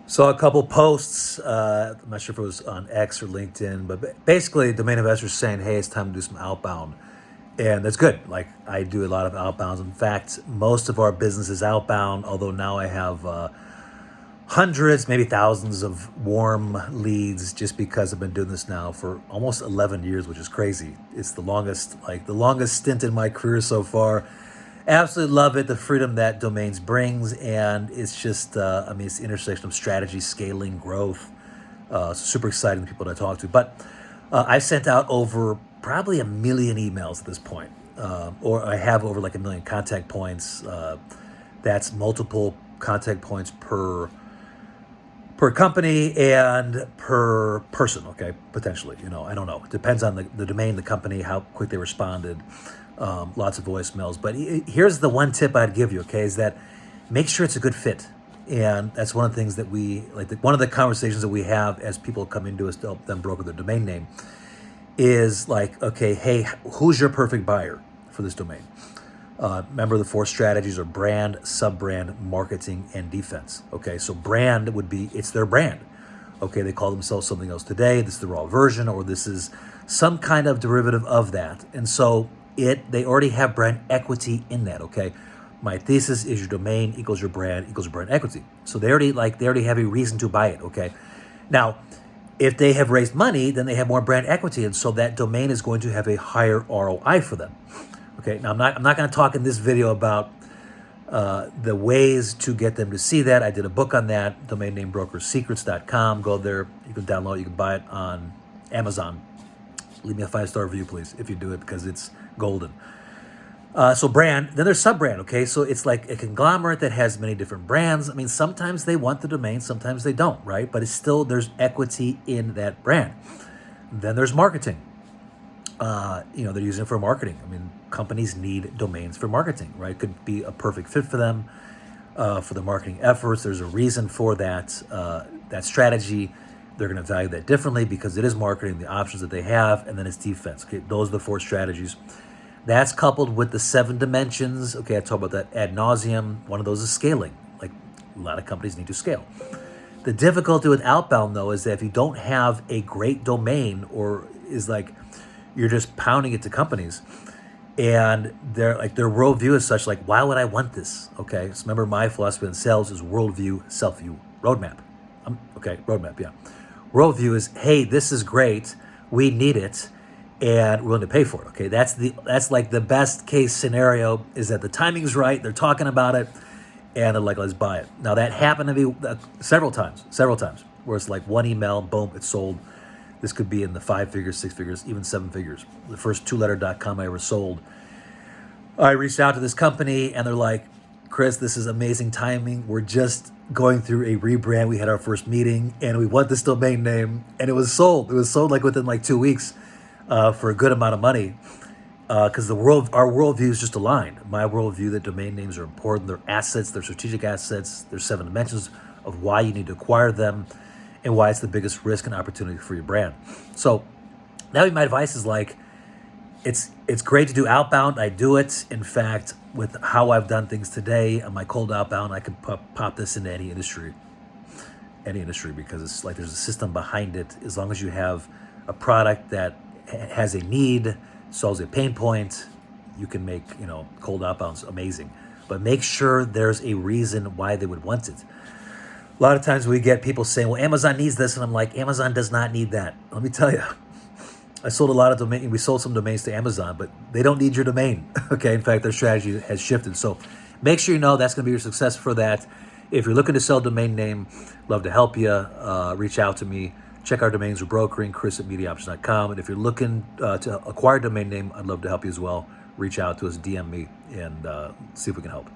Saw a couple posts. I'm not sure if it was on X or LinkedIn, but basically, domain investors saying, "Hey, it's time to do some outbound," and that's good. Like I do a lot of outbounds. In fact, most of our business is outbound. Although now I have hundreds, maybe thousands of warm leads, just because I've been doing this now for almost 11 years, which is crazy. It's the longest stint in my career so far. Absolutely love it, the freedom that domains brings, and it's just, it's the intersection of strategy, scaling, growth. Super exciting, the people that I talk to. But I sent out over probably a million emails at this point, or I have over like a million contact points. That's multiple contact points per company and per person, okay, potentially. I don't know. It depends on the domain, the company, how quick they responded. Lots of voicemails. But here's the one tip I'd give you, okay, is that make sure it's a good fit. And that's one of the things that one of the conversations that we have as people come into us to help them broker their domain name is like, okay, hey, who's your perfect buyer for this domain? Remember, the four strategies are brand, sub-brand, marketing, and defense. Okay, so brand would be, it's their brand. Okay, they call themselves something else today. This is the raw version, or this is some kind of derivative of that. And so they already have brand equity in that. Okay, my thesis is your domain equals your brand equity. So they already have a reason to buy it. Okay, now if they have raised money, then they have more brand equity, and so that domain is going to have a higher ROI for them. Okay, now I'm not going to talk in this video about the ways to get them to see that. I did a book on that, domain name brokersecrets.com. Go there, you can download it, you can buy it on Amazon. Leave me a 5-star review, please, if you do it, because it's golden. So brand, then there's sub-brand, okay? So it's like a conglomerate that has many different brands. I mean, sometimes they want the domain, sometimes they don't, right? But it's still, there's equity in that brand. Then there's marketing. They're using it for marketing. I mean, companies need domains for marketing, right? Could be a perfect fit for them, for the marketing efforts. There's a reason for that strategy. They're going to value that differently because it is marketing, the options that they have, and then it's defense. Okay, those are the four strategies. That's coupled with the 7 dimensions. Okay, I talk about that ad nauseum. One of those is scaling. Like a lot of companies need to scale. The difficulty with outbound, though, is that if you don't have a great domain, or is like you're just pounding it to companies, and their worldview is such, like, why would I want this? Okay, so remember, my philosophy in sales is worldview, self-view, roadmap. Roadmap, yeah. Worldview is, hey, this is great, we need it, and we're willing to pay for it. Okay, that's like the best case scenario, is that the timing's right, they're talking about it, and they're like, let's buy it. Now that happened to me several times, where it's like one email, boom, it's sold. This could be in the 5 figures, 6 figures, even 7 figures. The first 2letter.com I ever sold, I reached out to this company and they're like, Chris, this is amazing timing. We're just going through a rebrand. We had our first meeting and we want this domain name, and it was sold. It was sold like within like 2 weeks for a good amount of money, because our worldview is just aligned. My worldview that domain names are important. They're assets. They're strategic assets. There's 7 dimensions of why you need to acquire them, and why it's the biggest risk and opportunity for your brand. So that would be my advice, is like, it's great to do outbound. I do it. In fact, with how I've done things today on my cold outbound, I could pop this into any industry, because it's like there's a system behind it. As long as you have a product that has a need, solves a pain point, you can make, cold outbounds amazing. But make sure there's a reason why they would want it. A lot of times we get people saying, well, Amazon needs this. And I'm like, Amazon does not need that. Let me tell you, I sold a lot of domains. We sold some domains to Amazon, but they don't need your domain. Okay. In fact, their strategy has shifted. So make sure you know that's going to be your success for that. If you're looking to sell domain name, love to help you. Reach out to me. Check our domains. We're brokering, chris@mediaoptions.com. And if you're looking to acquire a domain name, I'd love to help you as well. Reach out to us, DM me, and see if we can help.